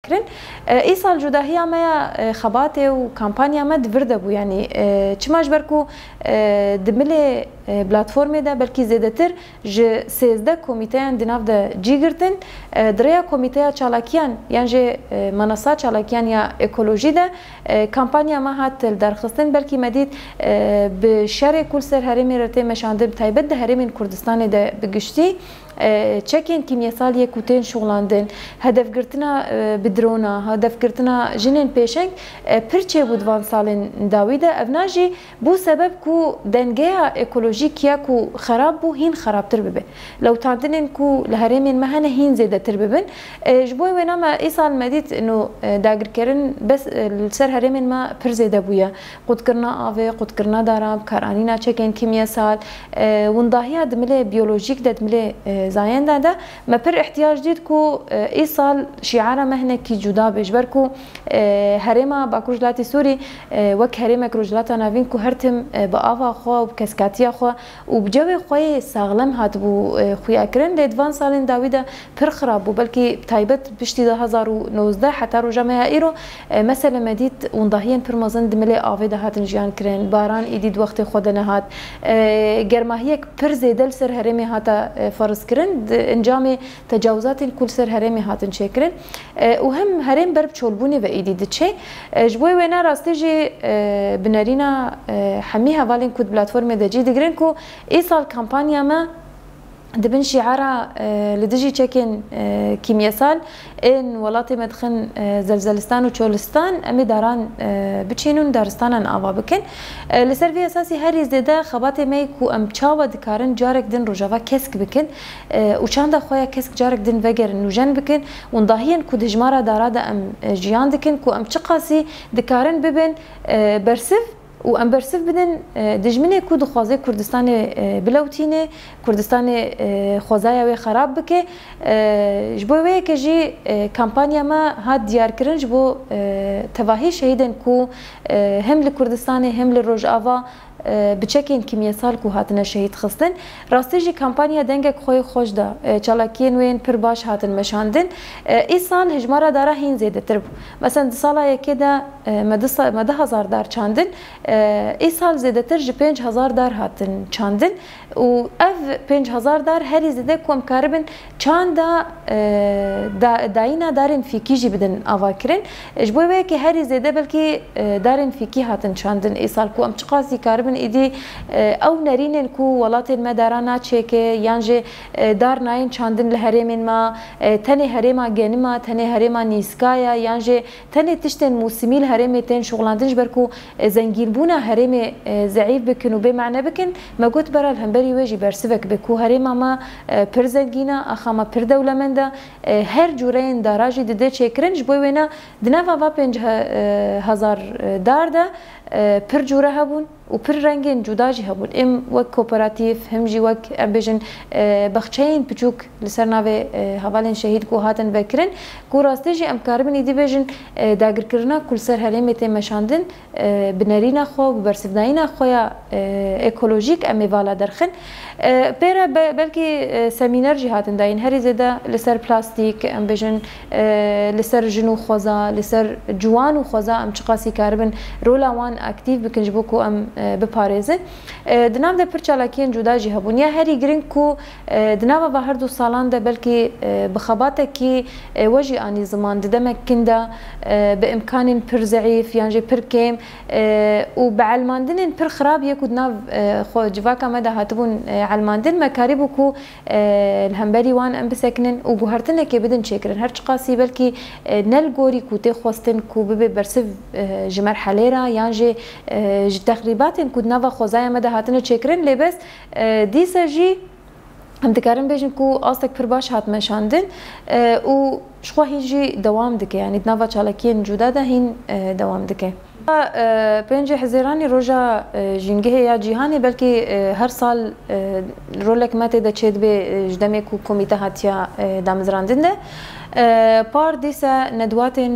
كرن إيصال جداهية ما خباته وكامبانيا ما دفرده بو يعني چماش بركو دملي بلاتفورمي ده بلكي زيادتر ج 16 كوميتيان دناف ده جيگرتن دريا كوميتيا چالاكيان يعني جي منصات چالاكيان يا ايكولوجي ده كامبانيا ما هات درخستن بلكي مديد بشارع كل سر هرمي رتي مشاندب تايبت ده هرمي كردستان ده بگشتي چکین کیمیاسالیه کوتین شغلاندن هدف گرتنا بدرونا هدف گرتنا جنین پیشنگ پرچه بود وان سالن داویده افناجی بو سبب کو دنگه اکولوژیکیا کو خراب بو هین خرابتر ببه لو تاندنن کو لهرمین مهنه هین زیاده تر ببن جبوی وینا ما ایسال مدید انه داگر کرن بس سر هرمین ما پر زیاده بویا قد کرنا آوه قد کرنا دارم کارانینا چکین کیمیاسال ونداهیا دمله بیولوژیک دمله زاين ده ما بر احتياج ديد كو إيصال شعار مهنة كي جدا بجبركو هرما باكروجلاتي سوري وك هرما كروجلاتا نافين كو هرتم بآفا خو وبكسكاتيا خو وبجوي خوي ساغلم هاتبو خويا كرن لدفان سالين داويدا بر خراب وبلكي تايبت بشتي ده 2019 حتى رو جماعة إيرو مثلا مديد ونداهين بر مزن دملي آفي ده هاتن جيان كرن باران إيديد وقت خودنا هات جرماهيك بر زيدل سر هرمي هاتا فرس كرن انجام تجاوزات الكل سر هرمي هاتن شكرن وهم هرم برب چولبوني و ايدي دچي جبوي وينا راستيجي بنارينا حميها والين كود بلاتفورم دجي دگرن كو ايصال كامبانيا ما دبن شعارة لدجي تشكين كيمياسال ان ولاتي مدخن زلزلستان و چولستان امي داران بچينون دارستان آوا بكن لسر في اساسي هر زده خبات مي كو ام چاوا دكارن جارك دن روجاوا كسك بكن و چاندا خويا كسك جارك دن وگر نوجن بكن ونداهين كو دجمارا دارادا ام جيان دكن كو ام چقاسي دكارن ببن برسف و ام برسف بدن دجمنه کو دخوازه کردستان بلوتینه کردستان خوازایا و خراب بکه جبوی که جی کمپانیا ما هاد دیار کرن جبو تواهی شهیدن کو هم لکردستان هم لروجاوا بچکین کیمیاسال کو هاتنه شهید خستن راستی جی کمپانیا دنگ خوی خوش ده چالاکین وین پر باش هاتن مشاندن ای سال هجمارا داره هین زیاده تر مثلا سالا یکی ده مده هزار دار چاندن ای سال زیاده تر جی 5000 دار هاتن چاندن و اف 5000 دار هری زیاده کوم کاربن چاندا داینا دارن فیکی جی بدن آوا کرن جبوی که هری زیاده بلکی دارن فیکی هاتن چاندن ای سال کو ام چقاسی کاربن ایدی او نرینن کو ولات المدارانات چکه یانجه دار ناین چاندن لهرمین ما تنه هرما گنما تنه هرما نیسکایا یانجه تنه تشتن موسمی الهرم تن شغلاندنج برکو زنگین بونا هرم ضعیف بکن و به معنی بکن ما گوت برال همبری وجی برسفک بکو هرما ما پر زنگینا اخما پر دولمنده هر جورین داراجی دده چکرنج بوینا دنوا و 5000 دار ده پر جوره هبون و پر رنگین جداجی هبون ام وک کوپراتیف هم جی وک امبیژن بخچین بچوک لسر ناوی حوالین شهید کو هاتن بکرن کو راستی جی ام کاربن ایدی بیژن داگر کرنا کل سر هرمی ته مشاندن بنرینا خو برسفداینا خویا اکولوژیک امی والا درخن پیرا بلکی سمینار جی هاتن داین هری زده لسر پلاستیک امبیژن لسر جنو خوزا لسر جوان و خوزا ام چقاسی کاربن رولا وان اکتیو بکنج بو کو ام بپارێزن دناو ده پر چالاکیان جودا جی هبون یا هری گرنگ کو دناو و هر دو سالان ده بلکی بخباته کی وجی آنی زمان ده دمکن ده به امکان پر ضعیف یعنی پر کم و بعلماندن پر خراب یکو دناو خو جواکا مده هاتبون علماندن مکاریبو کو الهمبری وان ام بسکنن و گوهرتنه که بدن چکرن هر چقاسی بلکی نل گوری کو ته خواستن کو ببه برسف جمرحله را یعنی تقریبات این کود نوا خوزای مده هاتنه چکرن لباس دیسا جی هم دکارن بیشن کو آستک پر باش هات مشاندن و شخوا هیچی دوام دکه یعنی نوا چالکین جدا ده هین دوام دکه پنج حزیرانی روزا جنگه یا جهانی بلکه هر سال رولک مته ده چید به جدمه کو کمیته هاتیا دامزراندنده بار دیسا ندواتن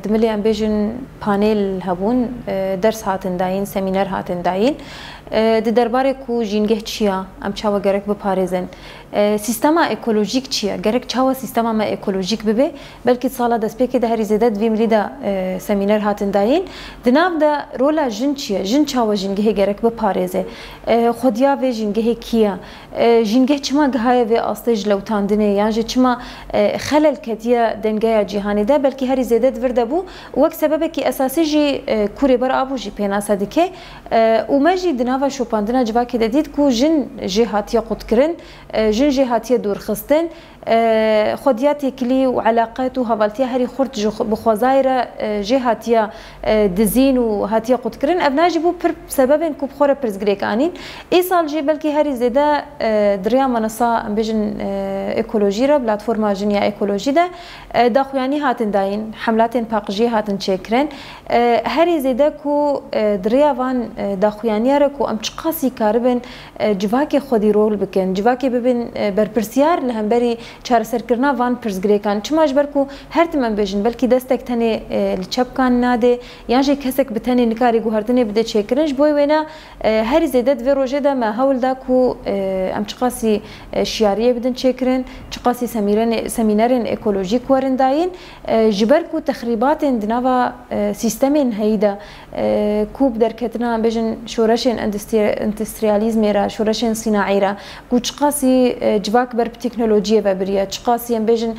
دملی ام بیجن پانل هبون درس هاتن داین سمینار هاتن داین د درباره کو جینگه چیا ام چاوا گرک بپارێزن سیستما اکولوژیک چیه گرک چاوا سیستما ما اکولوژیک ببه بلکه سالا دست پێکی ده هەری زێدە دوی ملی دا سمینار هاتن داین دناو دا رولا جن چیه جن چاوا جینگه گرک بپارێزه خودیا و جینگه کیه جینگه چما گهای و آستج لوتاندنه یعنی چما خلل کتیه دنگه جهانی ده بلکه هەری زێدە ورده بو وەک سببکی اساسی جی کوری بر آبو جی پێناسە دکه و مجی دناوا شوپاندنا جواکی ده دید کو جن جی هاتیه قوت کرن جن جی هاتیه دور خستن خودیاتی کلی و علاقات و هوالتیه هری خورد بخوازایره جی هاتیه دزین و هاتیه قوت کرن ابناجی بو پر سببن کو بخوره پرزگریک آنین ای سال جی بلکی هری زیده دریا منصا ام بیجن اکولوژی را پلتفرما جنیا اکولوژی ده داخویانی هاتن داین حملات پاقجی هاتن چکرن هری زیده کو دریا وان داخویانی را کو ام چقاسی کاربن جواکی خودی رول بکن جواکی ببین برپرسیار لهمبری چارەسەرکردنا وان پرزگرێکان چماش بەرکو هەرتمان بێژن بەلکی دەستێک تەنێ لە چەپکان نادێ یانژێ کەسێک بتەنێ نکاری گوهردنێ بدە چێکردنش بۆی وێنە هەری زێدە دوێ ڕۆژێدا مە هەوڵدا کو ئەم چقاسی شیاریە بدن چێکردن چقاسی سەمینەرێن ئێکۆلۆژیک وەرنداین ji ber ku texrîbatên di nava sîstemên heyî de ku bi derketina bêjin şoreşên endüstriyalîzmê re şoreşên sînaî re ku çiqasî civak ber bi teknolojiyê ve biriye çiqasî em bêjin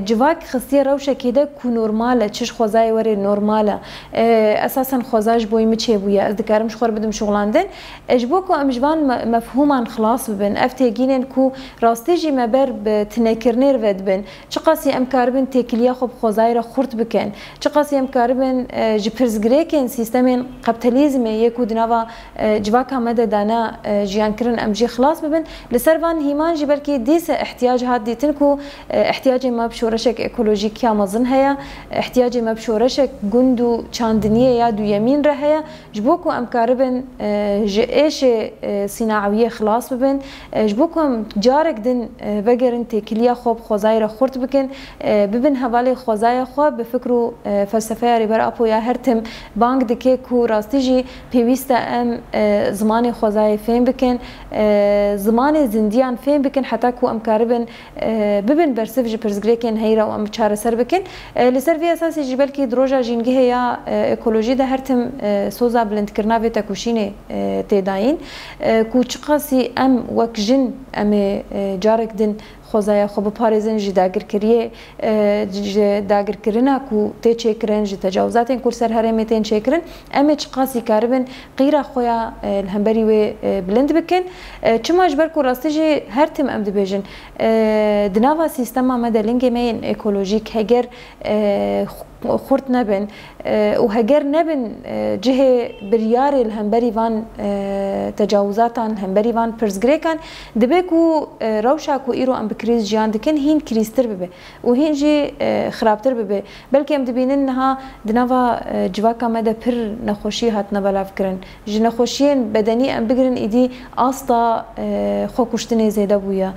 civak xistiye rewşekê de ku normal e çiş xwezayê were normal e esasen xweza ji bo min çêbûye ez dikarim ji xwe bidim şoxlandin ji bo ku em ji van mefhûman xilas bibin ev têgînên ku rastî jî me ber bi tinekirinê ve dibin çiqasî em karibin têkiliya xwe bi xwezayê re xurt bikin çiqasî em karibin ji pirzgirêkên sîstemên kapitalizmê yê ku di nava civaka me de dana jiyankirin em jî xilas bibin li ser van hîman jî belkî dîsa احتیاج هات دیتن کو احتیاج ما بشورشک اکولوژیک یا مزن هيا احتیاج ما بشورشک گندو چاندنیه یا دو یمین ره هيا جبو کو ام کاربن جئش صناعیه خلاص ببن جبو کو جارک دن وگرن تکلیه خوب خوزایر خورت بکن ببن حواله خوزای خو به فکر و فلسفه ریبر اپو یا هرتم بانک دکه کو راستیجی پیوسته ام زمان خوزای فهم بکن زمان زندیان فهم بکن حتی کو ام کاربن ببن برسف جی پرزگریکن هیرا و ام چاره سر بکن لسر وی اساسی جی بلکی دروجا جینگه یا اکولوژی ده هرتم سوزا بلند کرنا و تکوشینه تداین کو چقاسی ام وک جن ام جارک دن خوزایا خو بپارێزن ji dagirkiriyê ji dagirkirina ku tê çêkirin ji tecawuzatên ku ser herêmê tên çêkirin em ê çiqasî karibin qîra xwe ya li hemberî wê bilind bikin çima ji ber ku rastî jî her tim em dibêjin di nava sîstema me de lingê me yên ekolojîk heger خورد نبن و هجر نبن جهه برياري الهمبري وان تجاوزاتان الهمبري وان پرزگريكان دبكو روشاكو ايرو ام بكريز جيان دكن هين كريستر ببه وهين جي خرابتر ببه بلكي ام دبين انها دناوا جواكا مدى پر نخوشي هات نبلاف کرن جي نخوشين بدني ام بگرن ايدي آستا خو کشتنه زيده بويا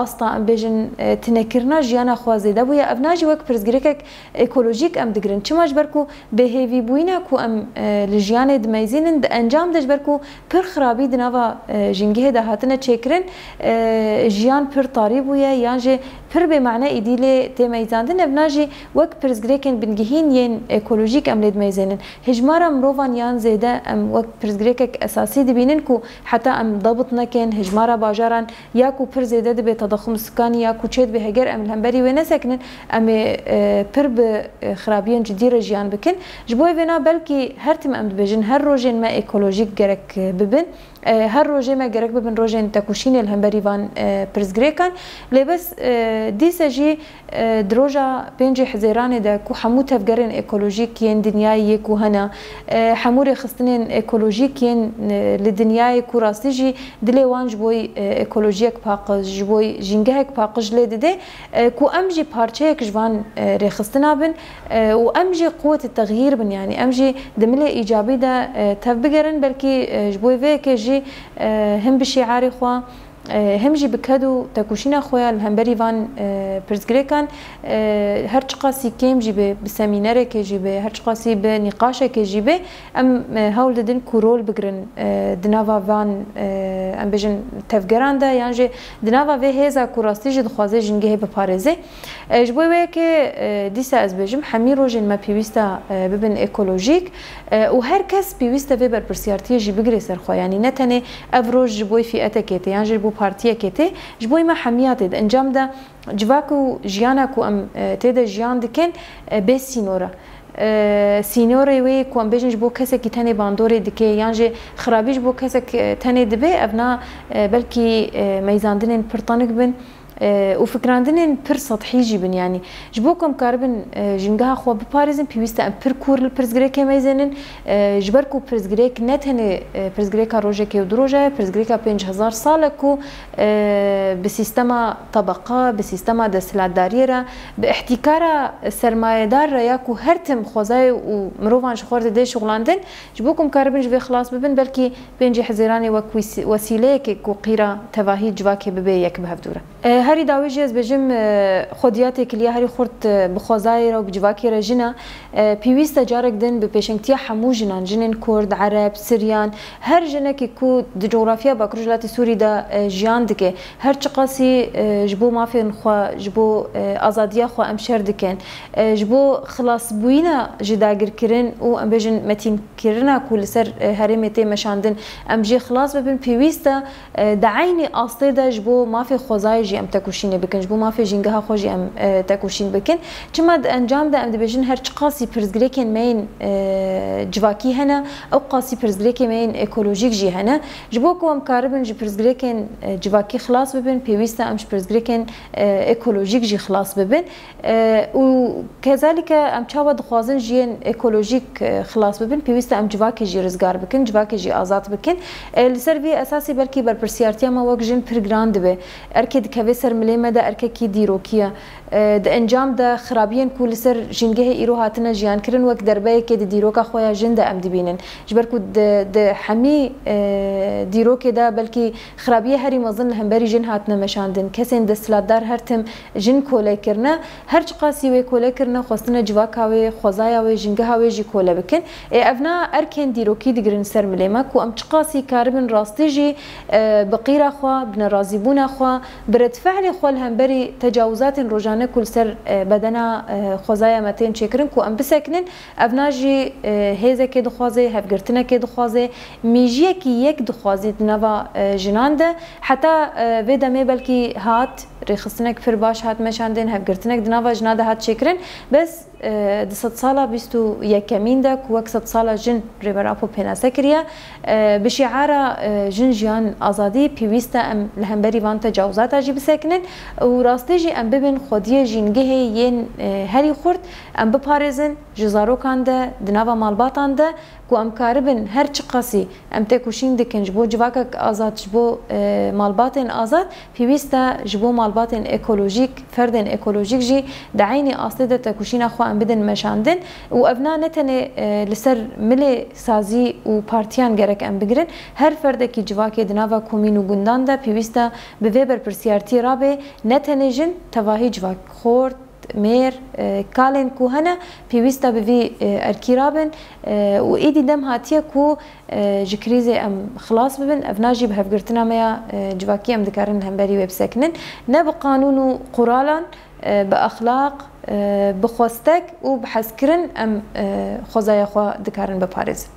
آستا ام بيجن تنكرنا جيانا خوا زيده بويا ابناجي وك پرزگريكك ايكولوژي ام دگرن چماش برکو بهیوی بوینا کو ام لجیان دمایزین انجام دج برکو پر خرابی دنوا جنگه ده هاتنه چیکرن جیان پر طاری بویا یانجه پر به معنی ایدیله تمایزاندن ابناجی وک پرزگریکن بنگهین ین اکولوژیک ام لید مایزینن هجمارا مروان یان زیده ام وک پرزگریکک اساسی دبینن کو حتی ام ضبط نکن هجمارا باجاران یا کو پر زیده به تضخم سکانی یا کو چید به هگر ام الهمبری و نسکنن ام پر به خرابیان جدی رجیان بکن جبوی وینا بلکی هر تیم ام دبیجن هر روزین ما اکولوژیک گرک ببن هر روزه ما گرک ببن روزین تکوشین الهمبری وان پرزگریکان لبس دیسه جی دروجا پنج حزیران ده کو حمو تفگرن اکولوژیک ین دنیای کو هنا حمور خستنین اکولوژیک ین لدنیای کو راستی جی دلی وان جبوی اکولوژیک پاقج جبوی جنگهک پاقج لده کو ام جی پارچه یک جوان رخستنا بن و ام جی قوة التغيير بن يعني ام جي دمله ايجابي ده تفبقرن بلكي جبوي في كي جي هم بشعاري خوا هم جی بکدو تکوشینا خویا الهمبری وان پرزگریکان هر چقاسی کم جی به سمینره که جی به هر چقاسی به نقاشه که جی به ام هول ددن کورول بگرن دناوا وان ام بجن تفگران ده یعنی جی دناوا و هزا کوراستی جد خوازه جنگه بپارزه جبوی که دیسا از بجم همی روزن ما پیوستا ببن اکولوژیک و هر کس پیوستا و بر پرسیارتی جی بگری سرخوا یعنی نه تنه افروج جبوی فئت کته یعنی جبو پارتیه کته جبوی ما حمیات انجام ده جواکو جیانا کو ام تیده جیان دکن به سینورا سینوری وی کوم بجنج بو کسی که تنی باندوری دکه یعنی خرابیش بو کسی که تنی دبه ابنا بلکی میزاندنین پرتانک بن وفكراندن پر سطحي جبن يعني جبوكم كاربن جنجها خو بباريزن بيوستا پر كور البرزغريك ميزنن جبركو برزغريك نتني برزغريكا روجكي ودروجا برزغريكا 5000 سالكو بسيستما طبقه بسيستما دسلاداريرا باحتكار سرمايدار ياكو هرتم خوزاي ومروفان شخورد دي شغلاندن جبوكم كاربن جبي خلاص ببن بلكي بينجي حزيراني وسيله كو قيره تواهي جواكي ببي يك بهفدوره هری داویجی از بجم خودیاتی کلیه هری خورد بخوازای را و بجواکی را جنا پیوست جارک دن به پیشنگتی همو جنان جنین کرد عرب سریان هر جنه که کو د جغرافیا باکروجلات سوری دا جیان دکه هر چقاسی جبو مافین خو جبو آزادیا خو امشر دکن جبو خلاص بوینا جداگر کرن و ام بجن متین کرنا کل سر هرمتی مشاندن ام جی خلاص ببین پیوست دعینی اصلی دا جبو مافی خوازای ام تکوشین بکن جبو ما فی جنگها خوشی ام تکوشین بکن چما انجام ده ام دبیجن هر قاسی پرزگریکن مین جواکی هنا او قاسی پرزگریکن مین اکولوژیک جی هنا جبو کو ام کاربن جی پرزگریکن جواکی خلاص ببین پیوسته امش پرزگریکن اکولوژیک جی خلاص ببین و كذلك ام چاوا دخوازن جین اکولوژیک خلاص ببین پیوسته ام جواکی جی رزگار بکن جواکی جی آزاد بکن لسر وی اساسی بلکی بر پرسیارتیا ما وک جن پرگراند به ارکید که سر مليمه ده اركي ديروكيه د انجام ده خرابين كل سر جنگه ايرو هاتنا جيان كرن وك دربه كه ديروكا خويا جند ام دبينن جبركو د حمي ديروكه ده بلكي خرابيه هري مظن همبري جن هاتنا مشاندن كسن د سلادار هرتم جن کوله كرنا هر قاسي وي کوله كرنا خوستنا جواكاوي خوزاياوي جنگهاوي جي کوله بكن افنا اركن ديروكي دگرن سر مليمه كو ام قاسي كاربن راستيجي بقيره خو بن رازيبونه خو برد فعل خو الهمبري تجاوزات روجانه كل سر بدنا خوزايا متين چكرن كو ام بسكنن افناجي هيزه كي دخوازي هفگرتنه كي دخوازي ميجيه كي يك دخوازي نوا جنانده حتى ودمه بلكي هات رخصتنك فر باش هات مشاندن هفگرتنك دنوا جناده هات چكرن بس د 100 ساله بیستو یکمین ده کو 100 ساله جن ریبراپو پناسه کریه بشعار جن جیان آزادی پیوسته ام لهمبری وان تجاوزات اجی بسکنن و راستیجی ام ببین خودی جنگه ین هری خورد ام بپارزن جزارو کانده دنوا مالباتان ده کو ام کاربن هر چقاسی ام تکوشین دکن جبو جواکک آزاد جبو مالباتن آزاد پیوسته جبو مالباتن اکولوژیک فردن اکولوژیک جی دعینی اصلی ده تکوشین خو ام بدن مشاندن و ابنا نتنه لسر ملی سازی و پارتیان گرک ام بگرن هر فرد کی جواکی دنوا کومین و گندان ده پیوسته به وبر پرسیارتی رابه نتنه جن تواهی جواک خورد مير كالن كو هنا بيوستا بفي اركيرابن وايدي دم هاتيه كو جكريزي ام خلاص ببن افناجي بهفقرتنا ميا جواكي ام دكارن همبري ويب سكنن نب قانون قرالان باخلاق بخوستك وبحسكرن ام خوزايا خو دكارن بباريس